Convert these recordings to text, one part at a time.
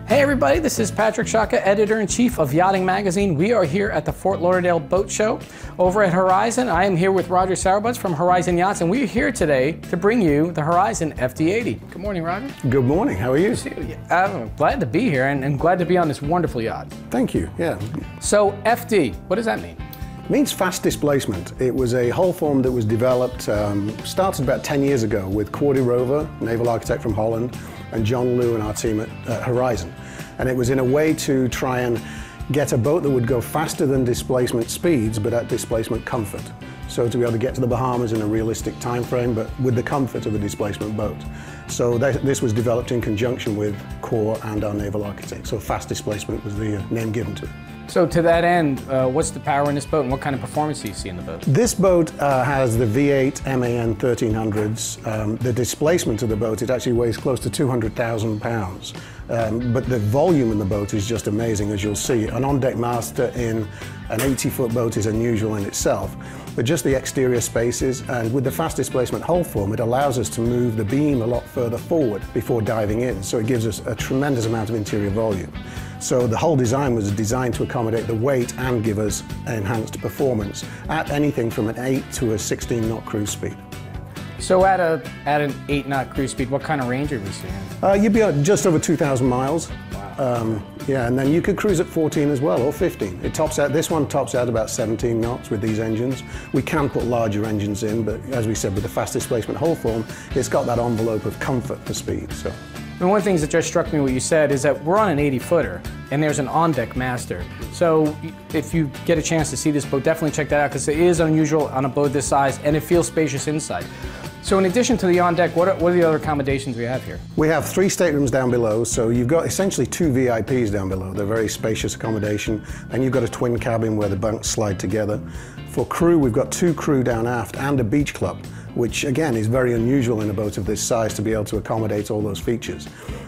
Hey everybody, this is Patrick Shaka, Editor-in-Chief of Yachting Magazine. We are here at the Fort Lauderdale Boat Show over at Horizon. I am here with Roger Sauerbutz from Horizon Yachts, and we are here today to bring you the Horizon FD80. Good morning, Roger. Good morning, how are you? I'm glad to be here and glad to be on this wonderful yacht. Thank you, yeah. So FD, what does that mean? It means fast displacement. It was a hull form that was developed, started about 10 years ago with Cordy Rover, naval architect from Holland, and John Liu and our team at Horizon. And it was in a way to try and get a boat that would go faster than displacement speeds, but at displacement comfort. So to be able to get to the Bahamas in a realistic time frame, but with the comfort of a displacement boat. So this was developed in conjunction with Core and our naval architect. So fast displacement was the name given to it. So to that end, what's the power in this boat and what kind of performance do you see in the boat? This boat has the V8 MAN 1300s. The displacement of the boat, it actually weighs close to 200,000 pounds. But the volume in the boat is just amazing, as you'll see. An on-deck master in an 80-foot boat is unusual in itself, but just the exterior spaces, and with the fast displacement hull form, it allows us to move the beam a lot further forward before diving in, so it gives us a tremendous amount of interior volume. So the whole design was designed to accommodate the weight and give us enhanced performance at anything from an 8 to a 16-knot cruise speed. So at an 8-knot cruise speed, what kind of range are we seeing? You'd be at just over 2,000 miles. Wow. Yeah, and then you could cruise at 14 as well, or 15. This one tops out about 17 knots with these engines. We can put larger engines in, but as we said, with the fast displacement hull form, it's got that envelope of comfort for speed. So. And one of the things that just struck me what you said is that we're on an 80-footer and there's an on-deck master. So if you get a chance to see this boat, definitely check that out because it is unusual on a boat this size and it feels spacious inside. So in addition to the on-deck, what are the other accommodations we have here? We have 3 staterooms down below, so you've got essentially 2 VIPs down below. They're very spacious accommodation. And you've got a twin cabin where the bunks slide together. For crew, we've got 2 crew down aft and a beach club, which again is very unusual in a boat of this size to be able to accommodate all those features.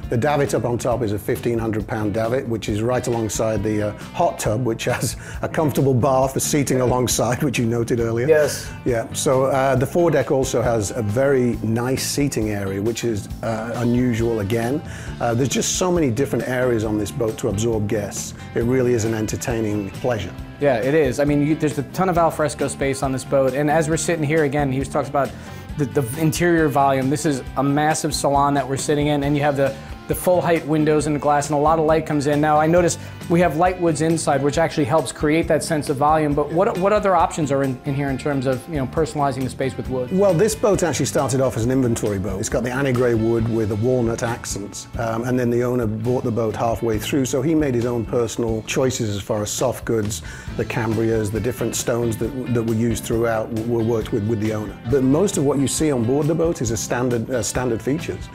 The davit up on top is a 1,500-pound davit, which is right alongside the hot tub, which has a comfortable bar for seating alongside, which you noted earlier. Yes. Yeah, so the foredeck also has a very nice seating area, which is unusual again. There's just so many different areas on this boat to absorb guests. It really is an entertaining pleasure. Yeah, it is. I mean, there's a ton of alfresco space on this boat, and as we're sitting here again, he talks about the interior volume. This is a massive salon that we're sitting in, and you have the full height windows and the glass, and a lot of light comes in. Now I notice we have light woods inside, which actually helps create that sense of volume, but what other options are in here in terms of personalizing the space with wood? Well, this boat actually started off as an inventory boat. It's got the annie grey wood with the walnut accents, and then the owner bought the boat halfway through, so he made his own personal choices as far as soft goods, the cambrias, the different stones that were used throughout were worked with the owner. But most of what you see on board the boat is a standard features.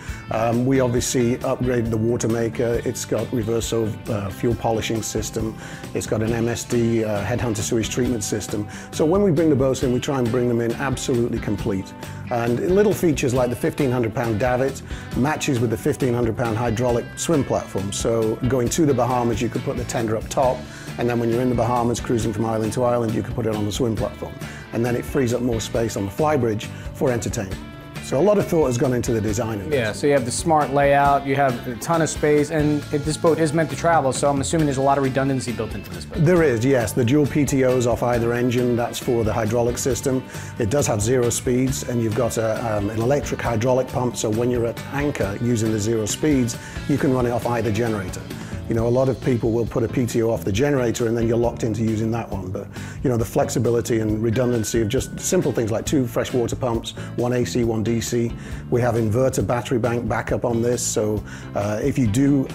We obviously upgraded the water maker. It's got reverso fuel polishing system. It's got an MSD headhunter sewage treatment system. So when we bring the boats in, we try and bring them in absolutely complete. And little features like the 1,500-pound davit matches with the 1,500-pound hydraulic swim platform. So going to the Bahamas, you could put the tender up top, and then when you're in the Bahamas cruising from island to island, you could put it on the swim platform. And then it frees up more space on the flybridge for entertainment. So a lot of thought has gone into the design of this. Yeah, so you have the smart layout, you have a ton of space, and this boat is meant to travel, so I'm assuming there's a lot of redundancy built into this boat. There is, yes. The dual PTOs off either engine, that's for the hydraulic system. It does have 0 speeds, and you've got an electric hydraulic pump, so when you're at anchor using the 0 speeds, you can run it off either generator. A lot of people will put a PTO off the generator and then you're locked into using that one. But, the flexibility and redundancy of just simple things like 2 freshwater pumps, 1 AC, 1 DC. We have inverter battery bank backup on this, so if you do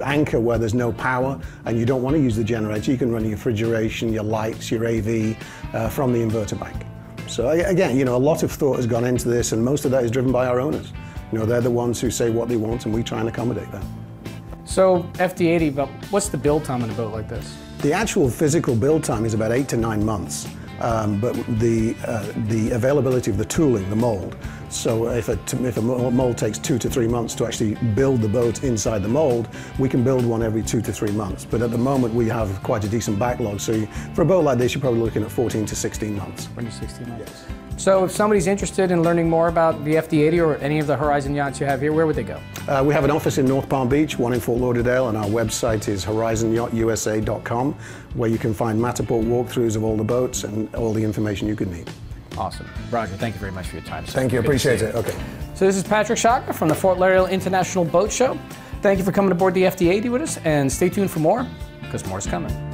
anchor where there's no power and you don't want to use the generator, you can run your refrigeration, your lights, your AV from the inverter bank. So again, a lot of thought has gone into this, and most of that is driven by our owners. They're the ones who say what they want, and we try and accommodate that. So FD80, but what's the build time on a boat like this? The actual physical build time is about 8 to 9 months, but the availability of the tooling, the mold, So if a mold takes 2 to 3 months to actually build the boat inside the mold, we can build one every 2 to 3 months. But at the moment we have quite a decent backlog. So for a boat like this, you're probably looking at 14 to 16 months. 14 to 16 months. Yes. So if somebody's interested in learning more about the FD80 or any of the Horizon yachts you have here, where would they go? We have an office in North Palm Beach, one in Fort Lauderdale, and our website is horizonyachusa.com, where you can find Matterport walkthroughs of all the boats and all the information you could need. Awesome. Roger, thank you very much for your time, sir. Thank you, appreciate it. Okay. So this is Patrick Schaka from the Fort Lauderdale International Boat Show. Thank you for coming aboard the FD80 with us, and stay tuned for more, because more's coming.